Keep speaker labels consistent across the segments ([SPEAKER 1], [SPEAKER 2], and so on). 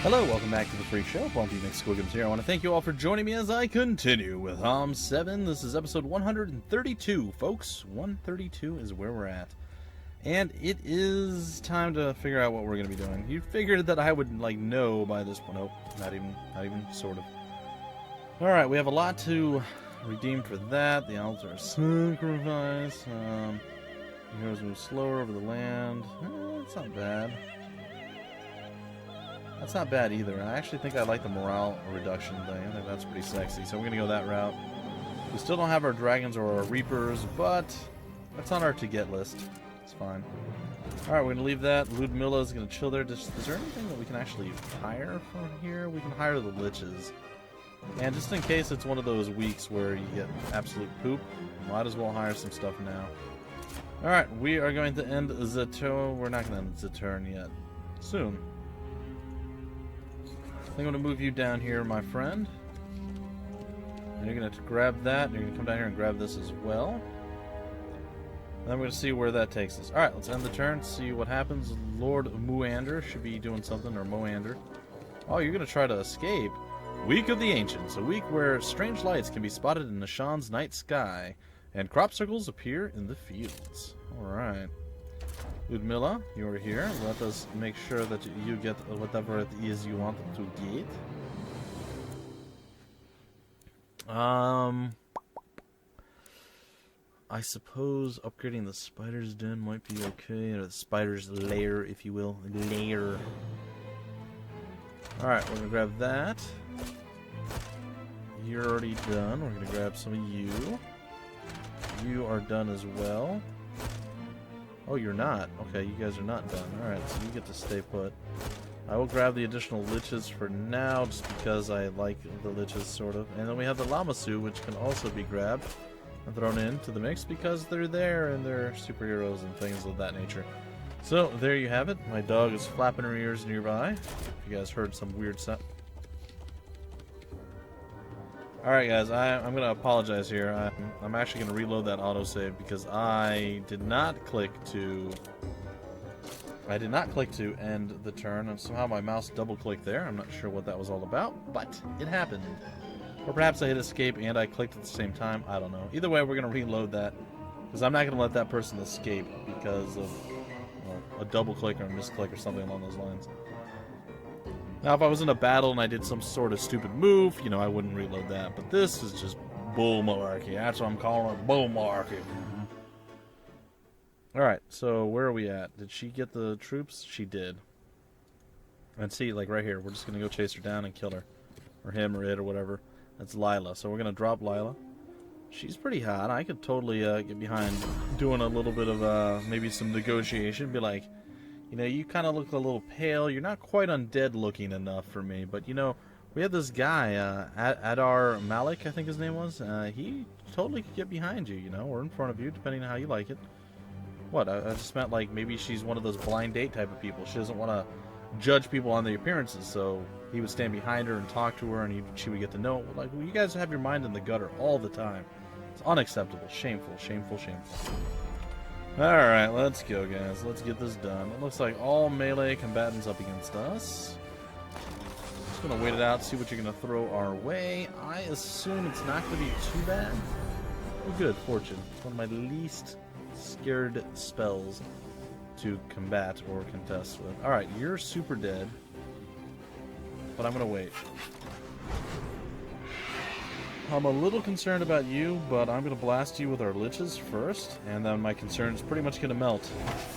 [SPEAKER 1] Hello, welcome back to the free show. Bumpy Misclicks here. I want to thank you all for joining me as I continue with HOM 7. This is episode 132, folks. 132 is where we're at. And it is time to figure out what we're going to be doing. You figured that I would, know by this point. Nope, not even sort of. Alright, we have a lot to redeem for that. The altar sacrifice. Heroes move slower over the land. That's not bad. That's not bad either. I actually think I like the morale reduction thing. I think that's pretty sexy. So we're going to go that route. We still don't have our dragons or our reapers, but that's on our to-get list. It's fine. Alright, we're going to leave that. Ludmilla is going to chill there. Is there anything that we can actually hire from here? We can hire the liches. And just in case it's one of those weeks where you get absolute poop, might as well hire some stuff now. Alright, we are going to end the turn. We're not going to end the turn yet. Soon. I'm going to move you down here, my friend. And you're going to grab that, and you're going to come down here and grab this as well. And then we're going to see where that takes us. Alright, let's end the turn, see what happens. Lord Muander should be doing something, or Moander. Oh, you're going to try to escape. Week of the Ancients, a week where strange lights can be spotted in Nishan's night sky, and crop circles appear in the fields. Alright. Ludmilla, you are here. Let us make sure that you get whatever it is you want to get. I suppose upgrading the spider's den might be okay, or the spider's lair, if you will. Lair. Alright, we're gonna grab that. You're already done. We're gonna grab some of you. You are done as well. Oh, you're not. Okay, you guys are not done. Alright, so you get to stay put. I will grab the additional liches for now, just because I like the liches, sort of. And then we have the Lamasu, which can also be grabbed and thrown into the mix, because they're there and they're superheroes and things of that nature. So, there you have it. My dog is flapping her ears nearby. If you guys heard some weird sound. Alright guys, I'm going to apologize here. I'm actually going to reload that autosave because I did not click to end the turn, and somehow my mouse double-clicked there. I'm not sure what that was all about, but it happened. Or perhaps I hit escape and I clicked at the same time. I don't know. Either way, we're going to reload that because I'm not going to let that person escape because of a double-click or a misclick or something along those lines. Now, if I was in a battle and I did some sort of stupid move, I wouldn't reload that. But this is just bull malarkey. That's what I'm calling it, bull malarkey. Alright, so where are we at? Did she get the troops? She did. And see, right here, we're just going to go chase her down and kill her. Or him or it or whatever. That's Lila. So we're going to drop Lila. She's pretty hot. I could totally get behind doing a little bit of maybe some negotiation. Be like, you kind of look a little pale. You're not quite undead looking enough for me. But, we had this guy, Adar Malik, I think his name was. He totally could get behind you, or in front of you, depending on how you like it. What? I just meant, maybe she's one of those blind date type of people. She doesn't want to judge people on their appearances, so he would stand behind her and talk to her, and she would get to know. You guys have your mind in the gutter all the time. It's unacceptable. Shameful, shameful, shameful. Alright, let's go, guys. Let's get this done. It looks like all melee combatants up against us. Just gonna wait it out, see what you're gonna throw our way. I assume it's not gonna be too bad. Oh, good, Fortune. It's one of my least scared spells to combat or contest with. Alright, you're super dead. But I'm gonna wait. I'm a little concerned about you, but I'm going to blast you with our liches first, and then my concern's pretty much going to melt,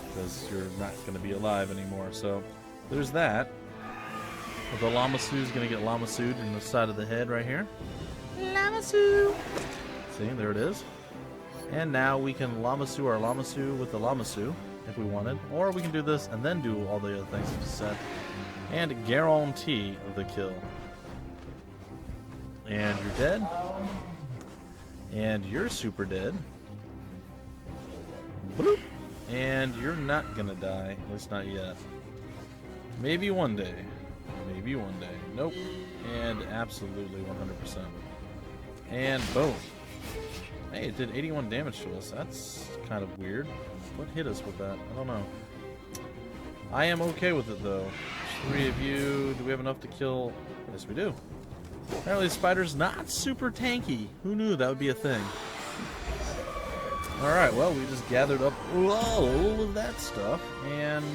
[SPEAKER 1] because you're not going to be alive anymore. So, there's that. The Lamasu's going to get Lamasu'd in the side of the head right here. Lamasu! See, there it is. And now we can Lamasu our Lamasu with the Lamasu, if we wanted. Or we can do this and then do all the other things I just said. And guarantee the kill. And you're dead. And you're super dead. Bloop. And you're not gonna die. At least not yet. Maybe one day. Maybe one day. Nope. And absolutely 100%. And boom. Hey, it did 81 damage to us. That's kind of weird. What hit us with that? I don't know. I am okay with it, though. Just 3 of you. Do we have enough to kill? Yes, we do. Apparently the spider's not super tanky. Who knew that would be a thing? Alright, well, we just gathered up all of that stuff, and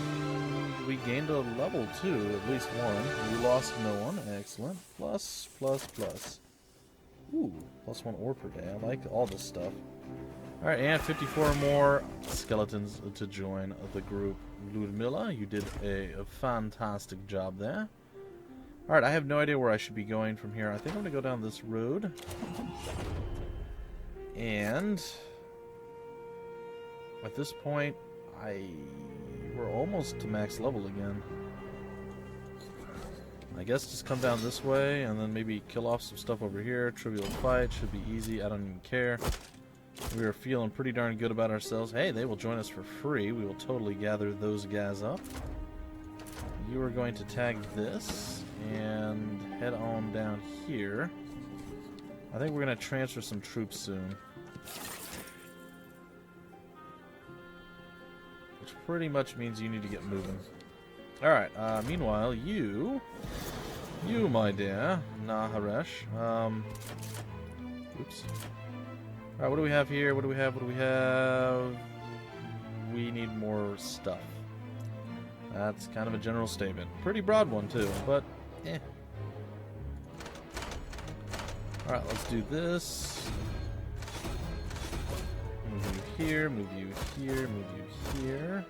[SPEAKER 1] we gained a level, too, at least one. We lost no one. Excellent. Plus, plus, plus. Ooh, plus 1 ore per day. I like all this stuff. Alright, and 54 more skeletons to join the group. Ludmilla, you did a fantastic job there. Alright, I have no idea where I should be going from here. I think I'm going to go down this road. And at this point, we're almost to max level again. I guess just come down this way and then maybe kill off some stuff over here. Trivial fight, should be easy, I don't even care. We are feeling pretty darn good about ourselves. Hey, they will join us for free. We will totally gather those guys up. You are going to tag this and head on down here. I think we're going to transfer some troops soon. Which pretty much means you need to get moving. Alright, meanwhile, you, my dear, Naharesh, oops. Alright, what do we have here? What do we have? We need more stuff. That's kind of a general statement. Pretty broad one, too, but, eh. Alright, let's do this. Move you here, move you here, move you here.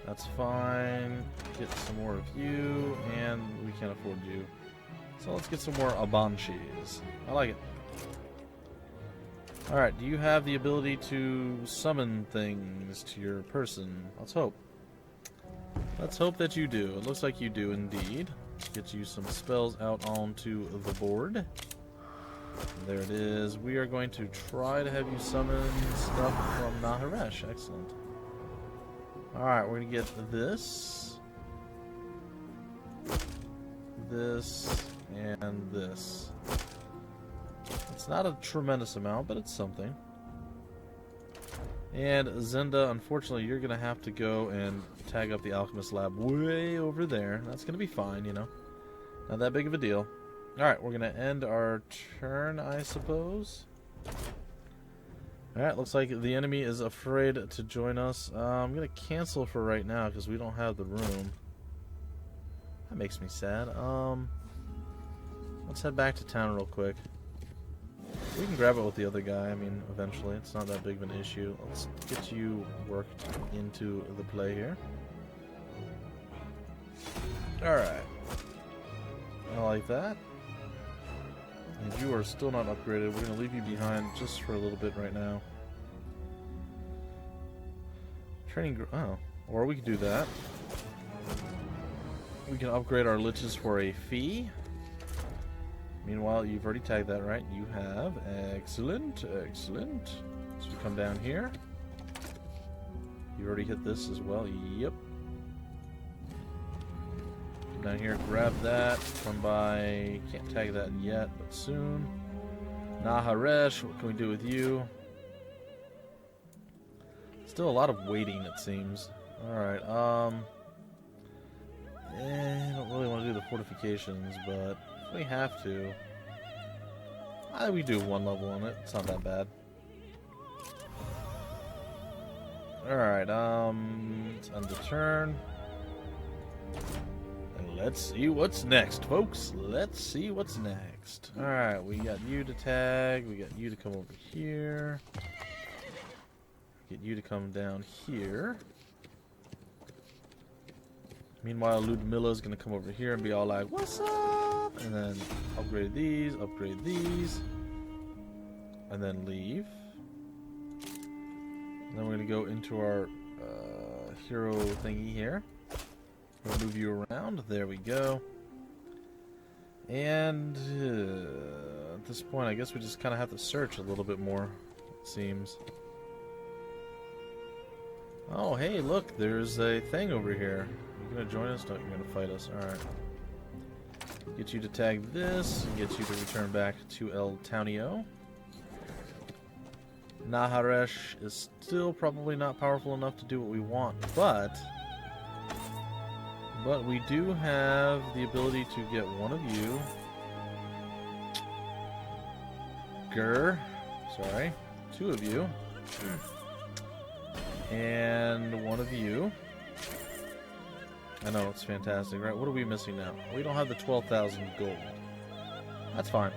[SPEAKER 1] That's fine. Get some more of you, and we can't afford you. So let's get some more Abanshis. I like it. Alright, do you have the ability to summon things to your person? Let's hope. Let's hope that you do. It looks like you do indeed. Let's get you some spells out onto the board. There it is. We are going to try to have you summon stuff from Naharesh. Excellent. Alright, we're going to get this, and this. It's not a tremendous amount, but it's something. And Zenda, unfortunately, you're going to have to go and tag up the Alchemist Lab way over there. That's going to be fine, you know. Not that big of a deal. Alright, we're going to end our turn, I suppose. Alright, looks like the enemy is afraid to join us. I'm going to cancel for right now because we don't have the room. That makes me sad. Let's head back to town real quick. We can grab it with the other guy, I mean, eventually. It's not that big of an issue. Let's get you worked into the play here. Alright. I like that. And you are still not upgraded. We're going to leave you behind just for a little bit right now. Training... Oh. Or we could do that. We can upgrade our liches for a fee. Meanwhile, you've already tagged that, right? You have. Excellent. Excellent. So we come down here. You already hit this as well. Yep. Down here, grab that, come by, can't tag that yet, but soon. Naharesh, what can we do with you? Still a lot of waiting, it seems. Alright, I don't really want to do the fortifications, but if we have to, we do 1 level on it, it's not that bad. Alright, let's end the turn. Let's see what's next, folks. Let's see what's next. Alright, we got you to tag. We got you to come over here. Get you to come down here. Meanwhile, Ludmilla's going to come over here and be all like, what's up? And then upgrade these, and then leave. And then we're going to go into our hero thingy here. We'll move you around. There we go. And at this point, I guess we just kind of have to search a little bit more, it seems. Oh, hey, look, there's a thing over here. You gonna join us? No, you're gonna fight us. Alright. Get you to tag this, and get you to return back to El Townio. Naharesh is still probably not powerful enough to do what we want, but But we do have the ability to get one of you. Sorry. Two of you. And one of you. I know, it's fantastic, right? What are we missing now? We don't have the 12,000 gold. That's fine.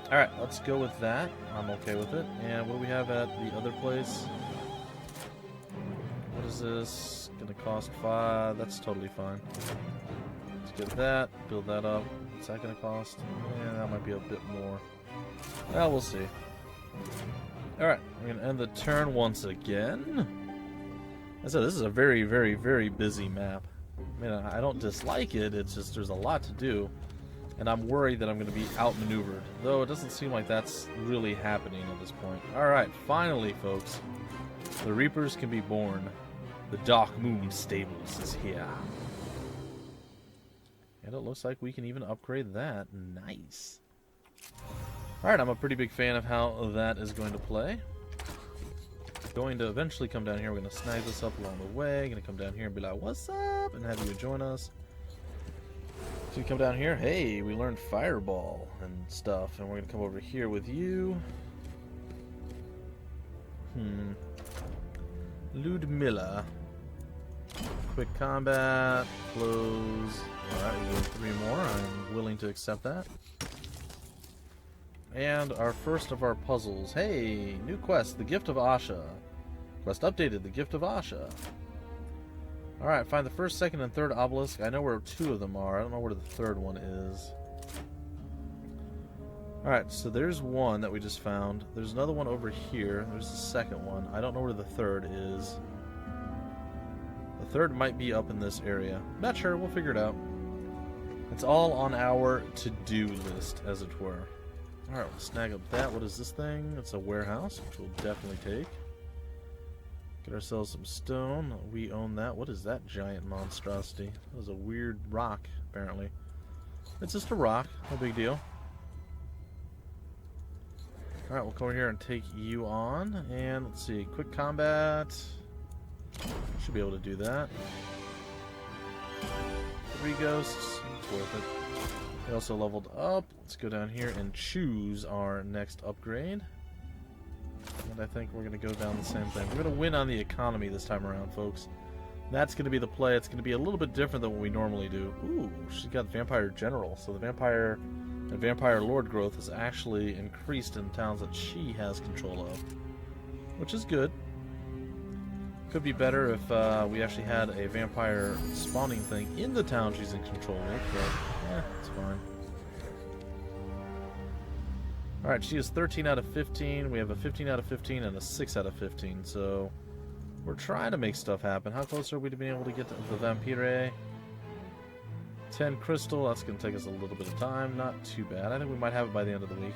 [SPEAKER 1] Alright, let's go with that. I'm okay with it. And what do we have at the other place? What is this? Gonna cost 5. That's totally fine. Let's get that. Build that up. What's that gonna cost? Yeah, that might be a bit more. Well, we'll see. Alright, we're gonna end the turn once again. As I said, this is a very, very, very busy map. I mean, I don't dislike it, it's just there's a lot to do. And I'm worried that I'm going to be outmaneuvered. Though it doesn't seem like that's really happening at this point. Alright, finally, folks. The Reapers can be born. The Dark Moon Stables is here. And it looks like we can even upgrade that. Nice. Alright, I'm a pretty big fan of how that is going to play. Going to eventually come down here. We're going to snag this up along the way. Going to come down here and be like, what's up? And have you join us. So you come down here. Hey, we learned Fireball and stuff. And we're going to come over here with you. Ludmilla. Quick combat. Close. Alright, we're doing 3 more. I'm willing to accept that. And our first of our puzzles. Hey, new quest, the Gift of Asha. Quest updated, the Gift of Asha. Alright, find the first, second, and third obelisk. I know where 2 of them are. I don't know where the third one is. Alright, so there's one that we just found. There's another one over here. There's the second one. I don't know where the third is. The third might be up in this area. Not sure, we'll figure it out. It's all on our to-do list, as it were. Alright, we'll snag up that. What is this thing? It's a warehouse, which we'll definitely take. Get ourselves some stone. We own that. What is that giant monstrosity? That was a weird rock, apparently. It's just a rock. No big deal. Alright, we'll come over here and take you on. And let's see. Quick combat. Should be able to do that. 3 ghosts. It's worth it. We also leveled up. Let's go down here and choose our next upgrade. And I think we're going to go down the same thing. We're going to win on the economy this time around, folks. That's going to be the play. It's going to be a little bit different than what we normally do. Ooh, she's got Vampire General. So the Vampire and Vampire Lord growth has actually increased in towns that she has control of. Which is good. Could be better if we actually had a vampire spawning thing in the town she's in control of, but yeah, it's fine. Alright, she is 13 out of 15. We have a 15 out of 15 and a 6 out of 15, so we're trying to make stuff happen. How close are we to being able to get to the Vampire? 10 crystal, that's going to take us a little bit of time. Not too bad. I think we might have it by the end of the week.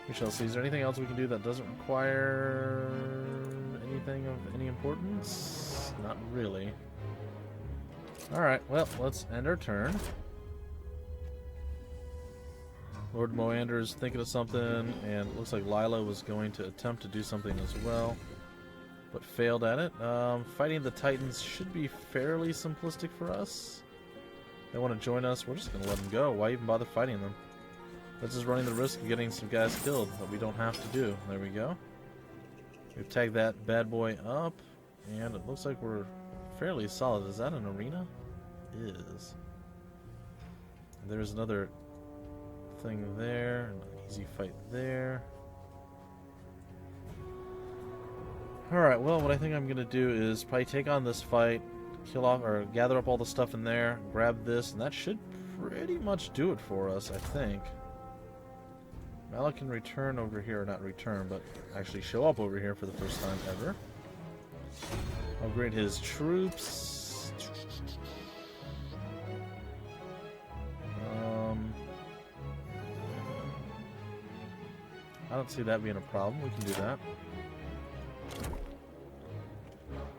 [SPEAKER 1] We shall see. Is there anything else we can do that doesn't require anything of any importance? Not really. Alright, well, let's end our turn. Lord Moander's thinking of something, and it looks like Lila was going to attempt to do something as well, but failed at it. Fighting the Titans should be fairly simplistic for us. They want to join us, we're just going to let them go. Why even bother fighting them? That's just running the risk of getting some guys killed that we don't have to do. There we go. We've tagged that bad boy up, and it looks like we're fairly solid. Is that an arena? It is. There's another thing there, an easy fight there. Alright, well, what I think I'm going to do is probably take on this fight, kill off, or gather up all the stuff in there, grab this, and that should pretty much do it for us, I think. Malak can return over here, or not return, but actually show up over here for the first time ever. Upgrade his troops. I don't see that being a problem. We can do that.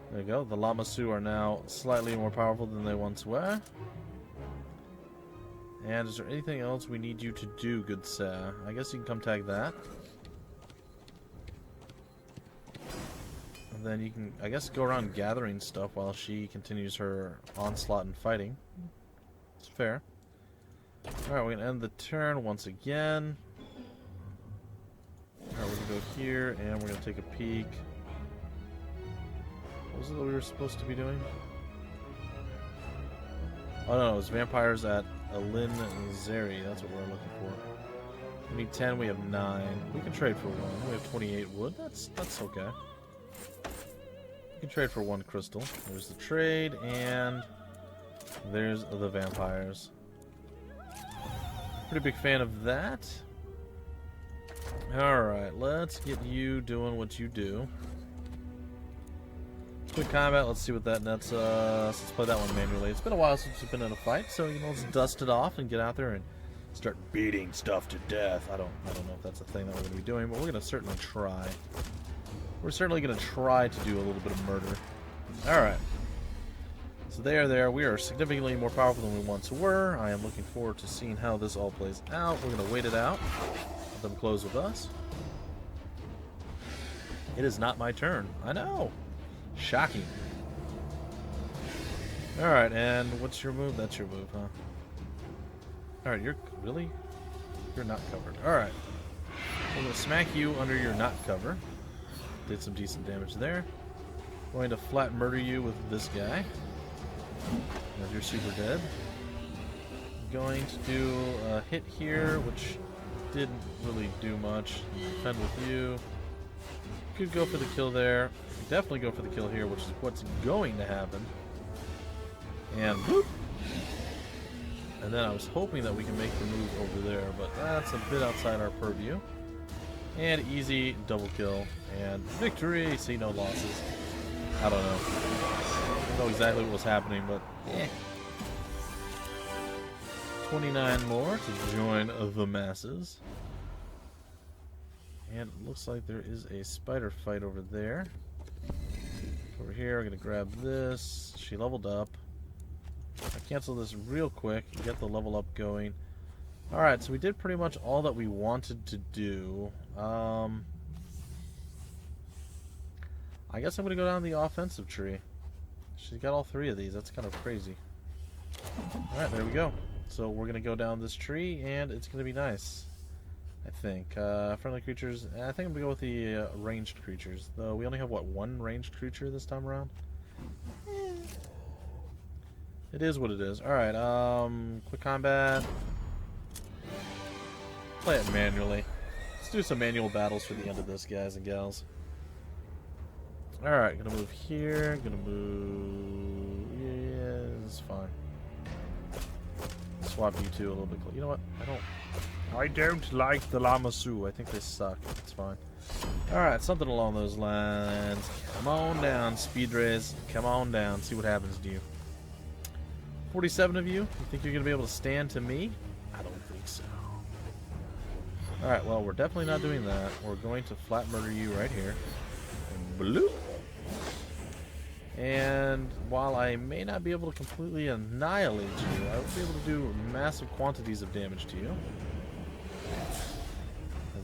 [SPEAKER 1] There you go. The Lamasu are now slightly more powerful than they once were. And is there anything else we need you to do, good sir? I guess you can come tag that. then you can, I guess, go around gathering stuff while she continues her onslaught and fighting. It's fair. Alright, we're going to end the turn once again. Alright, we're going to go here, and we're going to take a peek. What was it that we were supposed to be doing? Oh no, it was vampires at Alin Zeri. That's what we're looking for. We need 10, we have 9. We can trade for 1. We have 28 wood. That's okay. We can trade for 1 crystal. There's the trade, and there's the vampires. Pretty big fan of that. Alright, let's get you doing what you do. Quick combat, let's see what that nets us. Let's play that one manually. It's been a while since we've been in a fight, so let's dust it off and get out there and start beating stuff to death. I don't know if that's a thing that we're going to be doing, but we're going to certainly try. We're certainly going to try to do a little bit of murder. Alright. So they are there. We are significantly more powerful than we once were. I am looking forward to seeing how this all plays out. We're going to wait it out. Let them close with us. It is not my turn. I know. Shocking. Alright, and what's your move? That's your move, huh? Alright, you're... Really? You're not covered. Alright. We're going to smack you under your not cover. Did some decent damage there. Going to flat murder you with this guy. If you're super dead. Going to do a hit here, which didn't really do much. Defend with you. Could go for the kill there. Definitely go for the kill here, which is what's going to happen. And whoop! And then I was hoping that we can make the move over there, but that's a bit outside our purview. And easy double kill and victory. See, no losses. I don't know. I don't know exactly what was happening, but eh. 29 more to join the masses. And it looks like there is a spider fight over there. Over here, I'm going to grab this. She leveled up. I cancel this real quick and get the level up going. Alright, so we did pretty much all that we wanted to do. I guess I'm going to go down the offensive tree. She's got all 3 of these. That's kind of crazy. Alright, there we go. So we're going to go down this tree, and it's going to be nice. I think. Friendly creatures. I think I'm going to go with the ranged creatures. Though we only have, what, 1 ranged creature this time around? It is what it is. Alright, quick combat. Play it manually. Let's do some manual battles for the end of this, guys and gals. Alright, gonna move here. Gonna move... Yeah, it's fine. Swap you two a little bit closer. You know what? I don't like the Lamassu. I think they suck. It's fine. Alright, something along those lines. Come on down, Speed Rays. Come on down. See what happens to you. 47 of you? You think you're going to be able to stand to me? I don't think so. Alright, well, we're definitely not doing that. We're going to flat murder you right here. Bloop. And while I may not be able to completely annihilate you, I will be able to do massive quantities of damage to you.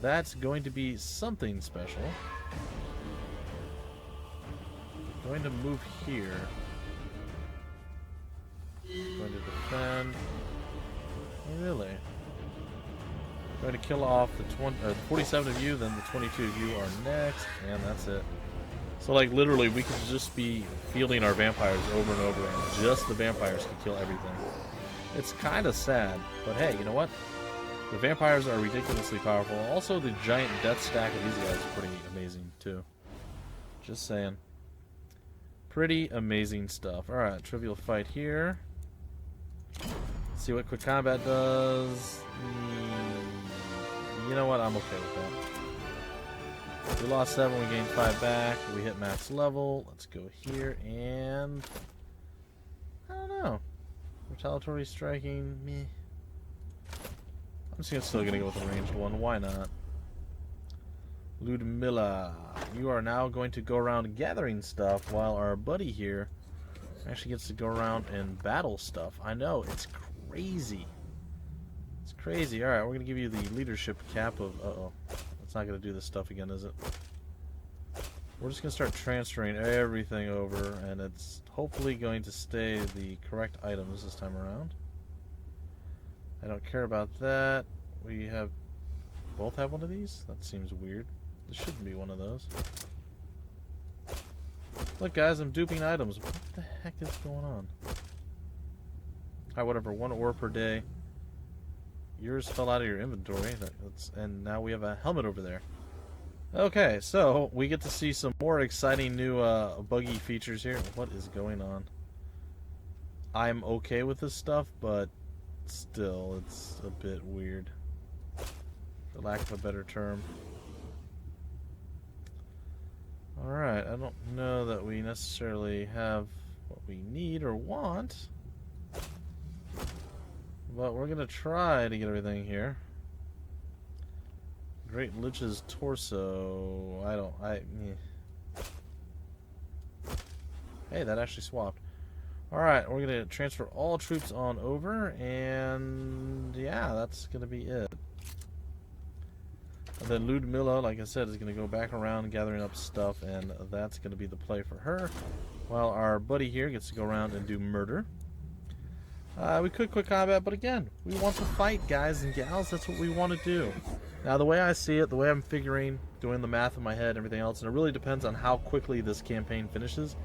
[SPEAKER 1] That's going to be something special. I'm going to move here. Going to defend. Really? Going to kill off the 47 of you, then the 22 of you are next, and that's it. So, like, literally, we could just be fielding our vampires over and over, and just the vampires could kill everything. It's kind of sad, but hey, you know what? The vampires are ridiculously powerful. Also, the giant death stack of these guys is pretty amazing, too. Just saying. Pretty amazing stuff. Alright, trivial fight here. Let's see what quick combat does. You know what? I'm okay with that. We lost 7, we gained 5 back. We hit max level. Let's go here and... I don't know. Retaliatory striking, meh. I'm just still gonna go with the ranged one. Why not? Ludmilla, you are now going to go around gathering stuff while our buddy here actually gets to go around and battle stuff. I know, it's crazy. It's crazy. Alright, we're gonna give you the leadership cap of... Uh-oh. It's not gonna do this stuff again, is it? we're just going to start transferring everything over, and it's hopefully going to stay the correct items this time around. I don't care about that. We have both have one of these? That seems weird. There shouldn't be one of those. Look, guys, I'm duping items. What the heck is going on? Alright, whatever. 1 ore per day. Yours fell out of your inventory. And now we have a helmet over there. Okay, so we get to see some more exciting new buggy features here. What is going on? I'm okay with this stuff, but still, it's a bit weird. For lack of a better term. Alright, I don't know that we necessarily have what we need or want. But we're going to try to get everything here. Great Lich's torso. Hey, that actually swapped. Alright, we're going to transfer all troops on over, and yeah, that's going to be it. And then Ludmilla, like I said, is going to go back around gathering up stuff, and that's going to be the play for her. While our buddy here gets to go around and do murder. We could quick combat, but again, we want to fight, guys and gals. That's what we want to do. Now, the way I see it, the way I'm figuring, doing the math in my head, everything else, and it really depends on how quickly this campaign finishes.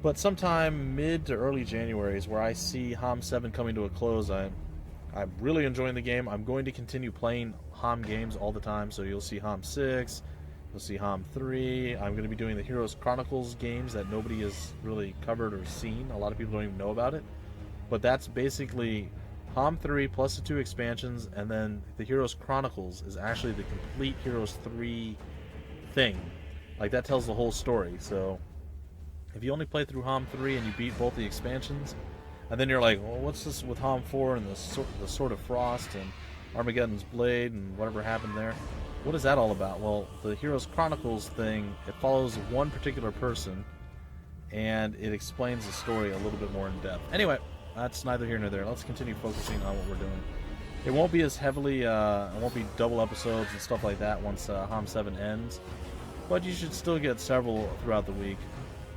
[SPEAKER 1] But sometime mid to early January is where I see HOM 7 coming to a close. I'm really enjoying the game. I'm going to continue playing HOM games all the time, so you'll see HOM 6, you'll see HOM 3. I'm going to be doing the Heroes Chronicles games that nobody has really covered or seen. A lot of people don't even know about it. But that's basically HOM 3 plus the 2 expansions, and then the Heroes Chronicles is actually the complete Heroes 3 thing. Like, that tells the whole story. So if you only play through HOM 3 and you beat both the expansions, and then you're like, well, what's this with HOM 4 and the Sword of Frost and Armageddon's Blade and whatever happened there? What is that all about? Well, the Heroes Chronicles thing, it follows one particular person, and it explains the story a little bit more in depth. Anyway, that's neither here nor there. Let's continue focusing on what we're doing. It won't be as heavily, it won't be double episodes and stuff like that once HOM 7 ends, but you should still get several throughout the week.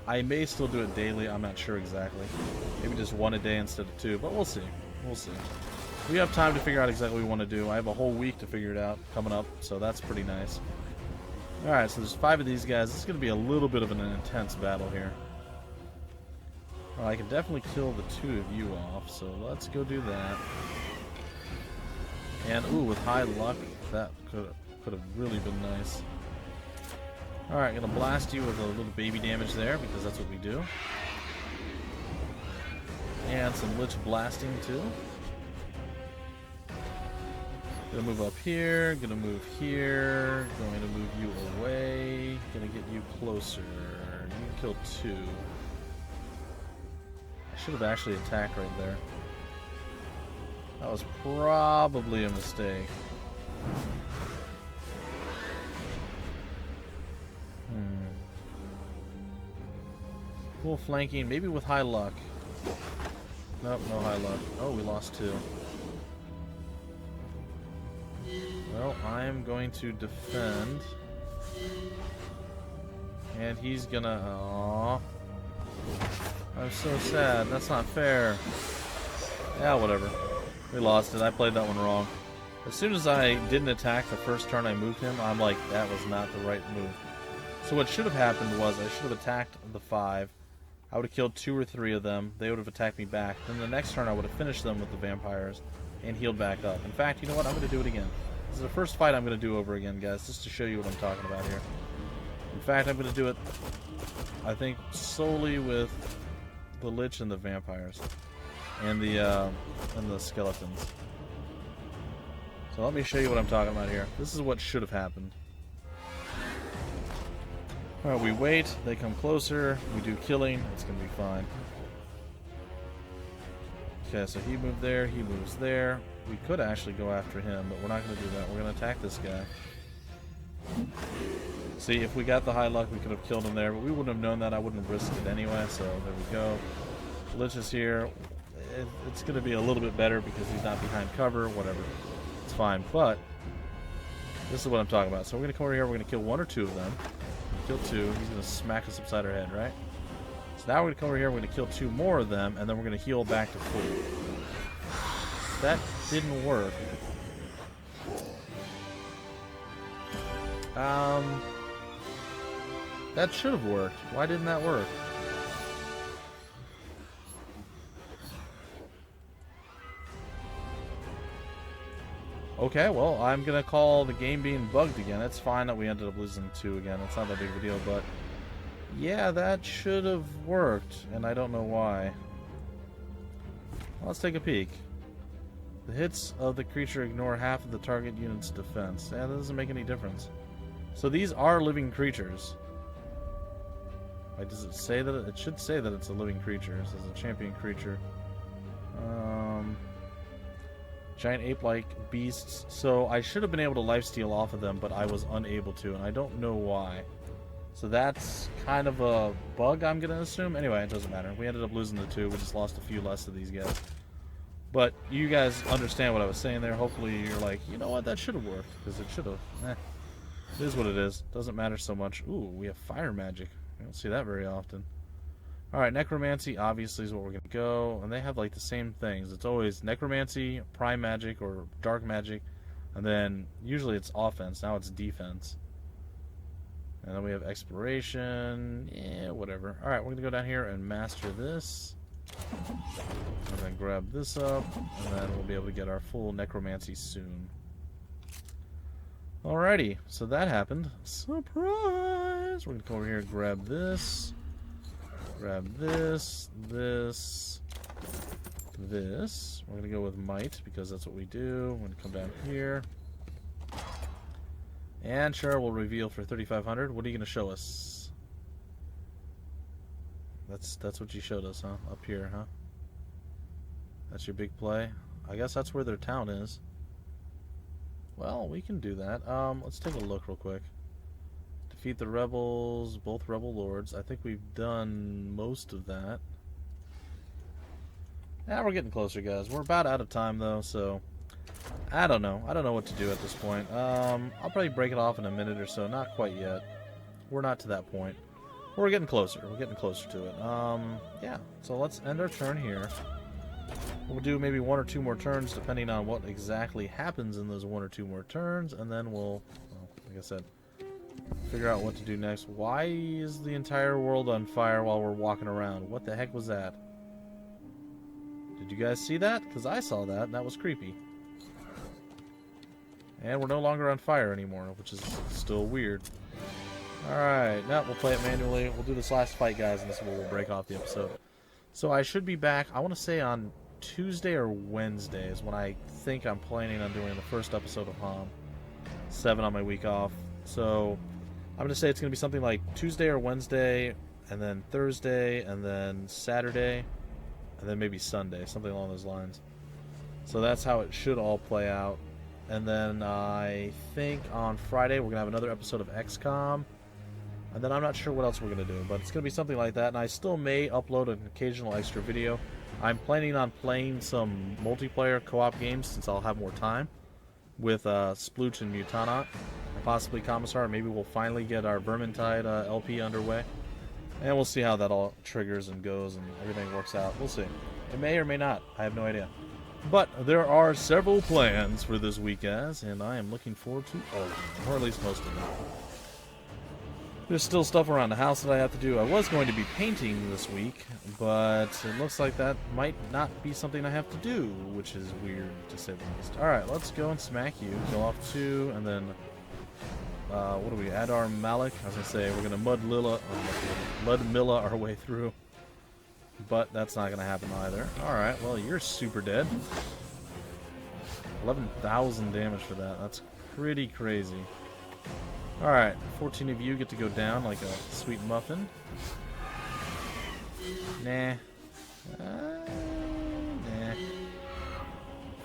[SPEAKER 1] I may still do it daily, I'm not sure exactly. Maybe just 1 a day instead of 2, but we'll see. We'll see. We have time to figure out exactly what we want to do. I have a whole week to figure it out coming up, so that's pretty nice. Alright, so there's 5 of these guys. This is going to be a little bit of an intense battle here. Well, I can definitely kill the 2 of you off, so let's go do that. And, ooh, with high luck, that could have really been nice. Alright, gonna blast you with a little baby damage there, because that's what we do. And some Lich blasting, too. Gonna move up here, gonna move here, going to move you away, gonna get you closer. You can kill 2. I should have actually attacked right there. That was probably a mistake. Full flanking, maybe with high luck. Nope, no high luck. Oh, we lost 2. Well, I'm going to defend. And he's gonna... Aww. I'm so sad. That's not fair. Yeah, whatever. We lost it. I played that one wrong. As soon as I didn't attack the first turn I moved him, I'm like, that was not the right move. So what should have happened was I should have attacked the 5. I would have killed 2 or 3 of them. They would have attacked me back. Then the next turn I would have finished them with the vampires and healed back up. In fact, you know what? I'm going to do it again. This is the first fight I'm going to do over again, guys, just to show you what I'm talking about here. In fact, I'm going to do it, I think, solely with the Lich and the vampires and the skeletons. So let me show you what I'm talking about here. This is what should have happened. Alright, we wait, they come closer, we do killing, it's going to be fine. Okay, so he moved there, he moves there. We could actually go after him, but we're not going to do that. We're going to attack this guy. See, if we got the high luck, we could have killed him there, but we wouldn't have known that. I wouldn't have risked it anyway, so there we go. Lich is here. It's going to be a little bit better because he's not behind cover, whatever. It's fine, but this is what I'm talking about. So we're going to come over here, we're going to kill 1 or 2 of them. Kill 2. He's going to smack us upside our head, right? So now we're going to come over here. We're going to kill 2 more of them, and then we're going to heal back to full. That didn't work. That should have worked. Why didn't that work? Okay, well, I'm going to call the game being bugged again. It's fine that we ended up losing 2 again. It's not that big of a deal, but yeah, that should have worked, and I don't know why. Well, let's take a peek. The hits of the creature ignore half of the target unit's defense. Yeah, that doesn't make any difference. So these are living creatures. Like, does it say that it should say that it's a living creature? It says a champion creature. Giant ape-like beasts. So I should have been able to lifesteal off of them, but I was unable to, and I don't know why. So that's kind of a bug, I'm going to assume. Anyway, it doesn't matter. We ended up losing the 2. We just lost a few less of these guys. But you guys understand what I was saying there. Hopefully you're like, you know what, that should have worked. Because it should have. It is what it is. Doesn't matter so much. Ooh, we have fire magic. We don't see that very often. Alright, necromancy obviously is what we're going to go. And they have like the same things. It's always necromancy, prime magic, or dark magic. And then usually it's offense. Now it's defense. And then we have exploration. Yeah, whatever. Alright, we're going to go down here and master this. And then grab this up. And then we'll be able to get our full necromancy soon. Alrighty, so that happened. Surprise! We're going to come over here and grab this. Grab this, this, this. We're going to go with might because that's what we do. We're going to come down here. And sure, we'll reveal for 3,500. What are you going to show us? That's what you showed us, huh? Up here, huh? That's your big play? I guess that's where their town is. Well, we can do that. Let's take a look real quick. Defeat the rebels, both rebel lords. I think we've done most of that. Yeah, we're getting closer, guys. We're about out of time, though, so I don't know. I don't know what to do at this point. I'll probably break it off in a minute or so. Not quite yet. We're not to that point. We're getting closer. We're getting closer to it. Yeah. So let's end our turn here. We'll do maybe 1 or 2 more turns, depending on what exactly happens in those 1 or 2 more turns, and then we'll, like I said, figure out what to do next. Why is the entire world on fire while we're walking around? What the heck was that? Did you guys see that? Because I saw that, and that was creepy. And we're no longer on fire anymore, which is still weird. Alright, now we'll play it manually. We'll do this last fight, guys, and this is where we'll break off the episode. So I should be back, I want to say on Tuesday or Wednesday is when I think I'm planning on doing the first episode of HOM 7 on my week off. So I'm going to say it's going to be something like Tuesday or Wednesday, and then Thursday, and then Saturday, and then maybe Sunday, something along those lines. So that's how it should all play out. And then I think on Friday we're going to have another episode of XCOM. And then I'm not sure what else we're going to do, but it's going to be something like that. And I still may upload an occasional extra video. I'm planning on playing some multiplayer co-op games since I'll have more time with Splooch and Mutanot, and possibly Commissar. Maybe we'll finally get our Vermintide LP underway. And we'll see how that all triggers and goes and everything works out. We'll see. It may or may not. I have no idea. But there are several plans for this week, guys, and I am looking forward to all of them, or at least most of them. There's still stuff around the house that I have to do. I was going to be painting this week, but it looks like that might not be something I have to do, which is weird to say the least. Alright, let's go and smack you. Kill off 2, and then, what do we, Adar Malik? I was going to say, we're going to Ludmilla our way through. But that's not going to happen either. Alright, well, you're super dead. 11,000 damage for that. That's pretty crazy. Alright, 14 of you get to go down like a sweet muffin. Nah. Nah.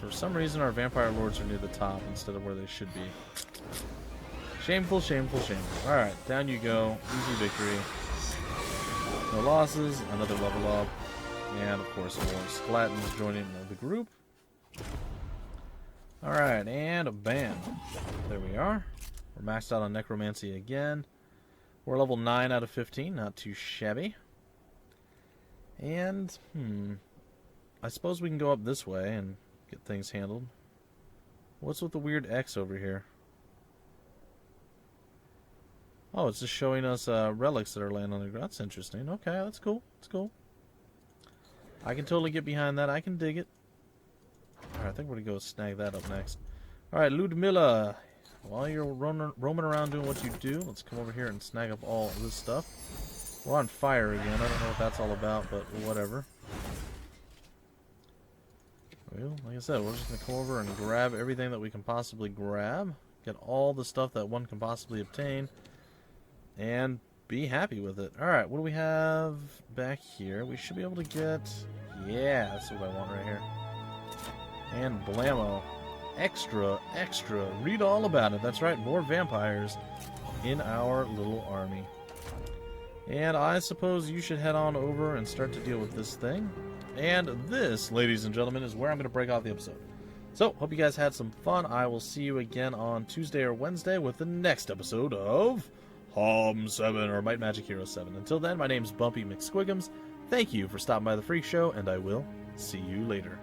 [SPEAKER 1] For some reason, our vampire lords are near the top instead of where they should be. Shameful, shameful, shameful. Alright, down you go. Easy victory. No losses. Another level up. And, of course, more Skeletons joining the group. Alright, and bam. There we are. We're maxed out on necromancy again. We're level 9 out of 15, not too shabby. And, I suppose we can go up this way and get things handled. What's with the weird X over here? Oh, it's just showing us relics that are laying on the ground. That's interesting. Okay, that's cool. That's cool. I can totally get behind that. I can dig it. Alright, I think we're going to go snag that up next. Alright, Ludmilla. While you're roaming around doing what you do, let's come over here and snag up all this stuff. We're on fire again. I don't know what that's all about, but whatever. Well, like I said, we're just going to come over and grab everything that we can possibly grab. Get all the stuff that one can possibly obtain. And be happy with it. Alright, what do we have back here? We should be able to get... Yeah, that's what I want right here. And blammo. Extra, extra. Read all about it. That's right, more vampires in our little army. And I suppose you should head on over and start to deal with this thing. And this, ladies and gentlemen, is where I'm going to break off the episode. So, hope you guys had some fun. I will see you again on Tuesday or Wednesday with the next episode of HOM 7, or Might Magic Heroes 7. Until then, my name's Bumpy McSquiggums. Thank you for stopping by the Freak Show, and I will see you later.